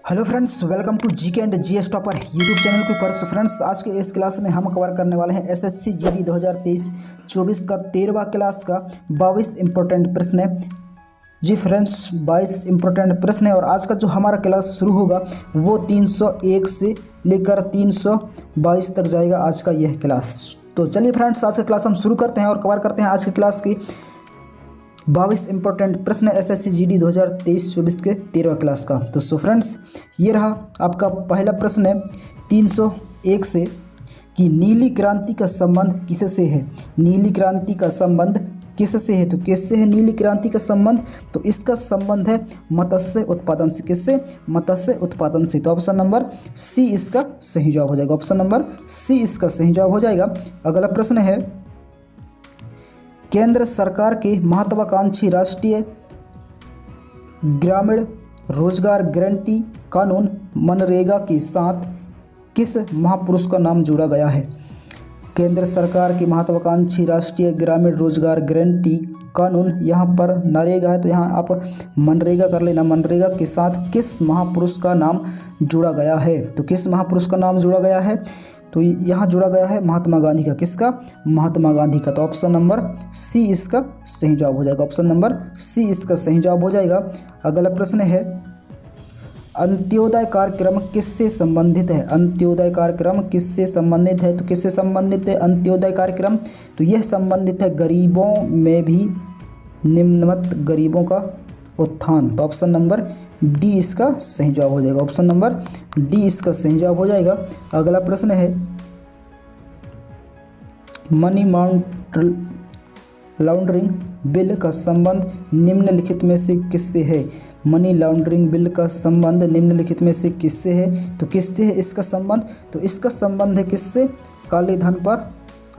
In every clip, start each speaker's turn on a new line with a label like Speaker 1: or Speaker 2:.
Speaker 1: Hello friends, welcome to GK and GS topper YouTube channel के ऊपर। Friends, आज के इस क्लास में हम कवर करने वाले हैं एसएससी जीडी 2023-24 का 13वां क्लास का 22 इंपॉर्टेंट प्रश्न है। जी फ्रेंड्स, 22 इंपॉर्टेंट प्रश्न है और आज का जो हमारा क्लास शुरू होगा वो 301 से लेकर 322 तक जाएगा आज का यह क्लास। तो चलिए फ्रेंड्स, आज का क्लास हम शुरू करते हैं और कवर करते हैं आज के क्लास की 22 इंपॉर्टेंट प्रश्न एसएससी जीडी 2023-24 के 13वां क्लास का। तो सो फ्रेंड्स, ये रहा आपका पहला प्रश्न है 301 से कि नीली क्रांति का संबंध किससे है। नीली क्रांति का संबंध किससे है, तो किससे है नीली क्रांति का संबंध, तो इसका संबंध है मत्स्य उत्पादन से। किससे? मत्स्य उत्पादन से। तो ऑप्शन नंबर सी इसका सही जवाब हो जाएगा। ऑप्शन नंबर सी इसका सही जवाब हो जाएगा। अगला प्रश्न है केंद्र सरकार के महत्वाकांक्षी राष्ट्रीय ग्रामीण रोजगार गारंटी कानून मनरेगा के साथ किस महापुरुष का नाम जोड़ा गया है। केंद्र सरकार की महत्वाकांक्षी राष्ट्रीय ग्रामीण रोजगार गारंटी कानून, यहाँ पर नरेगा है तो यहाँ आप मनरेगा कर लेना। मनरेगा के साथ किस महापुरुष का नाम जोड़ा गया है, तो किस महापुरुष का नाम जोड़ा गया है, तो यहाँ जोड़ा गया है महात्मा गांधी का। किसका? महात्मा गांधी का। तो ऑप्शन नंबर सी इसका सही जवाब हो जाएगा। ऑप्शन नंबर सी इसका सही जवाब हो जाएगा। अगला प्रश्न है अंत्योदय कार्यक्रम किससे संबंधित है। अंत्योदय कार्यक्रम किससे संबंधित है, तो किससे संबंधित है अंत्योदय कार्यक्रम, तो यह संबंधित है गरीबों में भी निम्नमत गरीबों का उत्थान। तो ऑप्शन नंबर डी इसका सही जवाब हो जाएगा। ऑप्शन नंबर डी इसका सही जवाब हो जाएगा। अगला प्रश्न है मनी लॉन्ड्रिंग बिल का संबंध निम्नलिखित में से किससे है। मनी लॉन्ड्रिंग बिल का संबंध निम्नलिखित में से किससे है, तो किससे है इसका संबंध, तो इसका संबंध है किससे? काले धन पर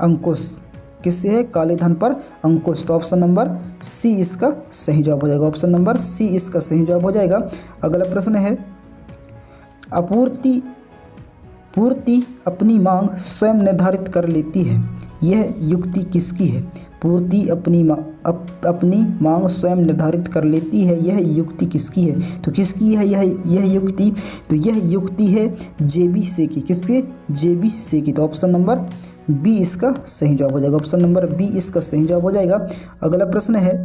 Speaker 1: अंकुश। किससे है? काले धन पर अंकुश। तो ऑप्शन नंबर सी इसका सही जवाब हो जाएगा। ऑप्शन नंबर सी इसका सही जवाब हो जाएगा। अगला प्रश्न है पूर्ति अपनी मांग स्वयं निर्धारित कर लेती है, यह युक्ति किसकी है। पूर्ति अपनी मांग स्वयं निर्धारित कर लेती है, यह युक्ति किसकी है, तो किसकी है यह युक्ति, तो यह युक्ति है जेबी से की। किसके? जेबी से की। तो ऑप्शन नंबर बी इसका सही जवाब हो जाएगा। ऑप्शन नंबर बी इसका सही जवाब हो जाएगा। अगला प्रश्न है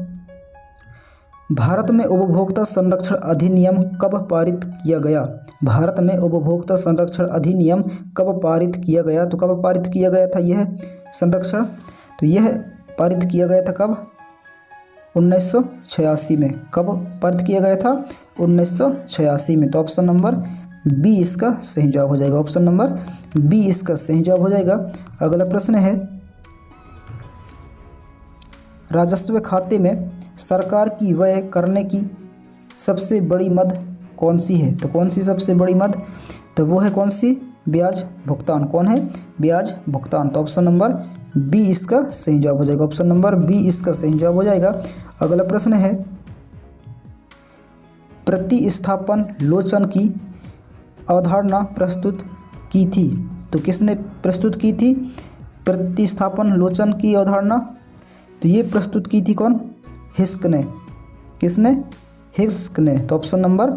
Speaker 1: भारत में उपभोक्ता संरक्षण अधिनियम कब पारित किया गया। भारत में उपभोक्ता संरक्षण अधिनियम कब पारित किया गया, तो कब पारित किया गया था यह संरक्षण, तो यह पारित किया गया था कब? 1986 में। कब पारित किया गया था? 1986 में। तो ऑप्शन नंबर बी इसका सही जवाब हो जाएगा। ऑप्शन नंबर बी इसका सही जवाब हो जाएगा। अगला प्रश्न है राजस्व खाते में सरकार की व्यय करने की सबसे बड़ी मद कौन सी है, तो कौन सी सबसे बड़ी मद, तो वो है कौन सी? ब्याज भुगतान। कौन है? ब्याज भुगतान। तो ऑप्शन नंबर बी इसका सही जवाब हो जाएगा। ऑप्शन नंबर बी इसका सही जवाब हो जाएगा। अगला प्रश्न है प्रतिस्थापन लोचन की अवधारणा प्रस्तुत की थी, तो किसने प्रस्तुत की थी प्रतिस्थापन लोचन की अवधारणा, तो ये प्रस्तुत की थी कौन? हिस्क ने। किसने? हिस्क ने। तो ऑप्शन नंबर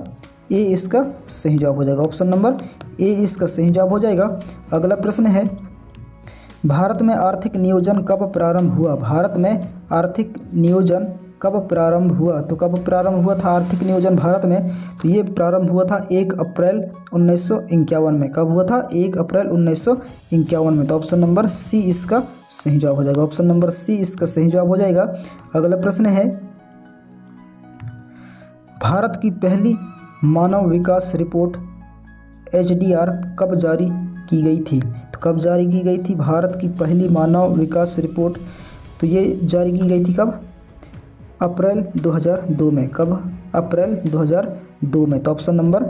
Speaker 1: ए इसका सही जवाब हो जाएगा। ऑप्शन नंबर ए इसका सही जवाब हो जाएगा। अगला प्रश्न है भारत में आर्थिक नियोजन कब प्रारंभ हुआ। भारत में आर्थिक नियोजन कब प्रारंभ हुआ, तो कब प्रारंभ हुआ था आर्थिक नियोजन भारत में, तो ये प्रारंभ हुआ था 1 अप्रैल 1951 में। कब हुआ था? 1 अप्रैल 1951 में। तो ऑप्शन नंबर सी इसका सही जवाब हो जाएगा। ऑप्शन नंबर सी इसका सही जवाब हो जाएगा। अगला प्रश्न है भारत की पहली मानव विकास रिपोर्ट HDR कब जारी की गई थी, तो कब जारी की गई थी भारत की पहली मानव विकास रिपोर्ट, तो ये जारी की गई थी कब? अप्रैल 2002 में। कब? अप्रैल 2002 में। तो ऑप्शन नंबर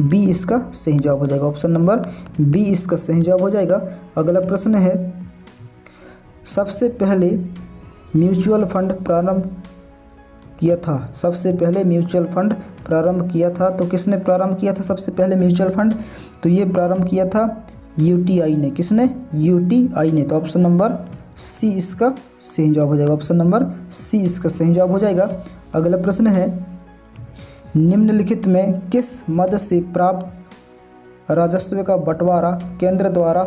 Speaker 1: बी इसका सही जवाब हो जाएगा। ऑप्शन नंबर बी इसका सही जवाब हो जाएगा। अगला प्रश्न है सबसे पहले म्यूचुअल फंड प्रारंभ किया था। सबसे पहले म्यूचुअल फंड प्रारंभ किया था, तो किसने प्रारंभ किया था सबसे पहले म्यूचुअल फंड, तो ये प्रारंभ किया था UTI ने। किसने? UTI ने। तो ऑप्शन नंबर सी इसका सही जवाब हो जाएगा। ऑप्शन नंबर सी इसका सही जवाब हो जाएगा। अगला प्रश्न है निम्नलिखित में किस मद से प्राप्त राजस्व का बंटवारा केंद्र द्वारा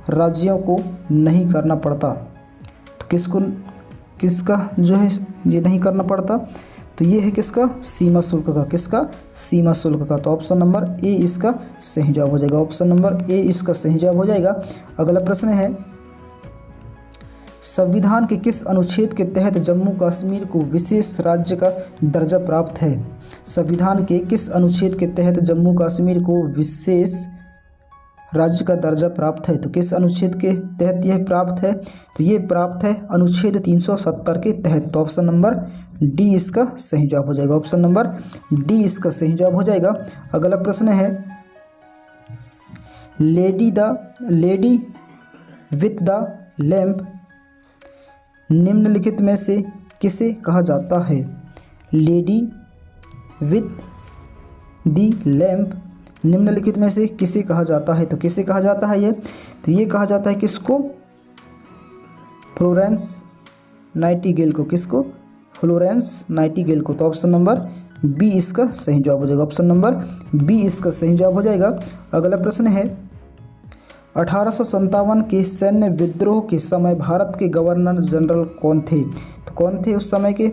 Speaker 1: राज्यों को नहीं करना पड़ता? तो किसका जो है ये नहीं करना पड़ता? तो ये है किसका? सीमा शुल्क का। किसका? सीमा शुल्क का। तो ऑप्शन नंबर ए इसका सही जवाब हो जाएगा। ऑप्शन नंबर ए इसका सही जवाब हो जाएगा। अगला प्रश्न है, संविधान के किस अनुच्छेद के तहत जम्मू कश्मीर को विशेष राज्य का दर्जा प्राप्त है? संविधान के किस अनुच्छेद के तहत जम्मू कश्मीर को विशेष राज्य का दर्जा प्राप्त है? तो किस अनुच्छेद के तहत यह प्राप्त है? तो ये प्राप्त है अनुच्छेद 370 के तहत। तो ऑप्शन नंबर डी इसका सही जवाब हो जाएगा। ऑप्शन नंबर डी इसका सही जवाब हो जाएगा। अगला प्रश्न है, लेडी विथ द लैंप निम्नलिखित में से किसे कहा जाता है? लेडी विथ द लैंप निम्नलिखित में से किसे कहा जाता है? तो किसे कहा जाता है ये? तो ये कहा जाता है किसको? फ्लोरेंस नाइटिंगेल को। किसको? फ्लोरेंस नाइटिंगेल को। तो ऑप्शन नंबर बी इसका सही जवाब हो जाएगा। ऑप्शन नंबर बी इसका सही जवाब हो जाएगा। अगला प्रश्न है, 1857 के सैन्य विद्रोह के समय भारत के गवर्नर जनरल कौन थे? तो कौन थे उस समय के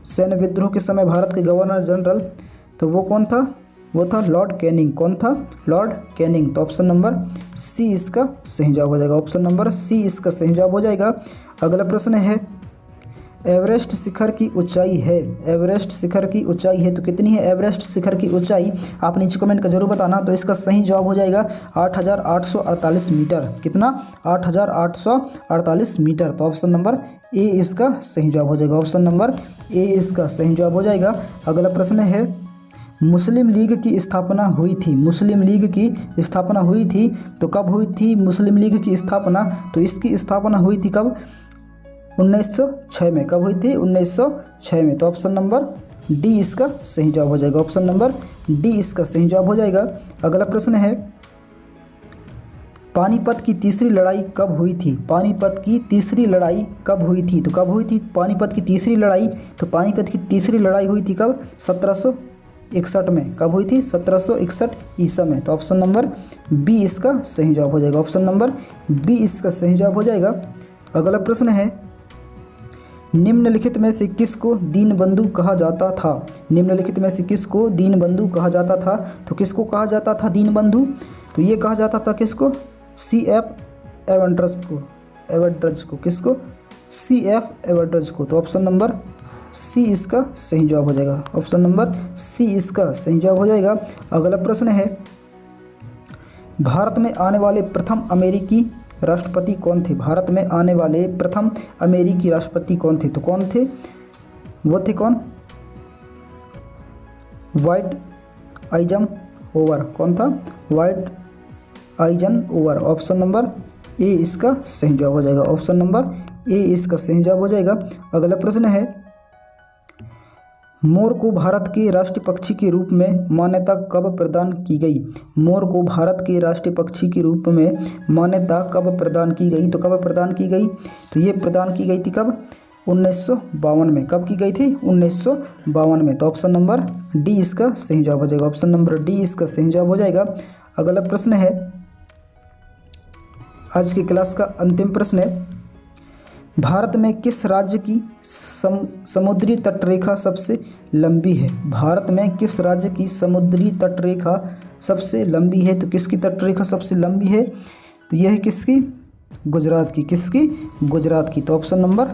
Speaker 1: सैन्य विद्रोह के समय भारत के गवर्नर जनरल? तो वो कौन था? वो था लॉर्ड कैनिंग। कौन था? Lord Canning. तो ऑप्शन नंबर सी इसका सही जवाब हो जाएगा। ऑप्शन नंबर सी इसका सही जवाब हो जाएगा। अगला प्रश्न है, एवरेस्ट शिखर की ऊंचाई है। एवरेस्ट शिखर की ऊंचाई है तो कितनी है एवरेस्ट शिखर की ऊंचाई? आप नीचे कमेंट का जरूर बताना। तो इसका सही जवाब हो जाएगा 8848 मीटर। कितना? 8848 मीटर। तो ऑप्शन नंबर ए इसका सही जवाब हो जाएगा। ऑप्शन नंबर ए इसका सही जवाब हो जाएगा। अगला प्रश्न है, मुस्लिम लीग की स्थापना हुई थी। मुस्लिम लीग की स्थापना हुई थी तो कब हुई थी मुस्लिम लीग की स्थापना? तो इसकी स्थापना हुई थी कब? 1906 में। कब हुई थी? 1906 में। तो ऑप्शन नंबर डी इसका सही जवाब हो जाएगा। ऑप्शन नंबर डी इसका सही जवाब हो जाएगा। अगला प्रश्न है, पानीपत की तीसरी लड़ाई कब हुई थी? पानीपत की तीसरी लड़ाई कब हुई थी? तो कब हुई थी पानीपत की तीसरी लड़ाई? तो पानीपत की तीसरी लड़ाई हुई थी कब? 1761 में। कब हुई थी? 1761 ईसा में। तो ऑप्शन नंबर बी इसका सही जवाब हो जाएगा। ऑप्शन नंबर बी इसका सही जवाब हो जाएगा। अगला प्रश्न है, निम्नलिखित में से किसको दीनबंधु कहा जाता था? निम्नलिखित में से किसको दीनबंधु कहा जाता था? तो किसको कहा जाता था दीनबंधु? तो ये कहा जाता था किसको? CF एवरड्ज को। किसको? CF एवरड्ज को। तो ऑप्शन नंबर सी इसका सही जवाब हो जाएगा। ऑप्शन नंबर सी इसका सही जवाब हो जाएगा। अगला प्रश्न है, भारत में आने वाले प्रथम अमेरिकी राष्ट्रपति कौन थे? भारत में आने वाले प्रथम अमेरिकी राष्ट्रपति कौन थे? तो कौन थे? वो थे कौन? वाइट आइजनहोवर। कौन था? वाइट आइजनहोवर। ऑप्शन नंबर ए इसका सही जवाब हो जाएगा। ऑप्शन नंबर ए इसका सही जवाब हो जाएगा। अगला प्रश्न है, मोर को भारत के राष्ट्रीय पक्षी के रूप में मान्यता कब प्रदान की गई? मोर को भारत के राष्ट्रीय पक्षी के रूप में मान्यता कब प्रदान की गई? तो कब प्रदान की गई? तो ये प्रदान की गई थी कब? 1952 में। कब की गई थी? 1952 में। तो ऑप्शन नंबर डी इसका सही जवाब हो जाएगा। ऑप्शन नंबर डी इसका सही जवाब हो जाएगा। अगला प्रश्न है, आज की क्लास का अंतिम प्रश्न है, भारत में किस राज्य की समुद्री तटरेखा सबसे लंबी है? भारत में किस राज्य की समुद्री तटरेखा सबसे लंबी है? तो किसकी तटरेखा सबसे लंबी है? तो यह है किसकी? गुजरात की। किसकी? गुजरात की। तो ऑप्शन नंबर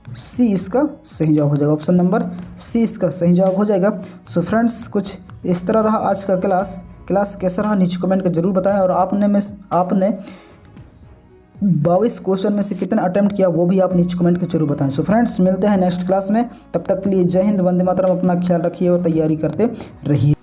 Speaker 1: सी इसका सही जवाब हो जाएगा। ऑप्शन नंबर सी इसका सही जवाब हो जाएगा। सो फ्रेंड्स, कुछ इस तरह रहा आज का क्लास कैसा रहा नीचे कमेंट कर जरूर बताएं, और आपने 22 क्वेश्चन में से कितना अटेम्प्ट किया वो भी आप नीचे कमेंट कर जरूर बताएं। सो फ्रेंड्स, मिलते हैं नेक्स्ट क्लास में। तब तक के लिए जय हिंद, वंदे मातरम। अपना ख्याल रखिए और तैयारी करते रहिए।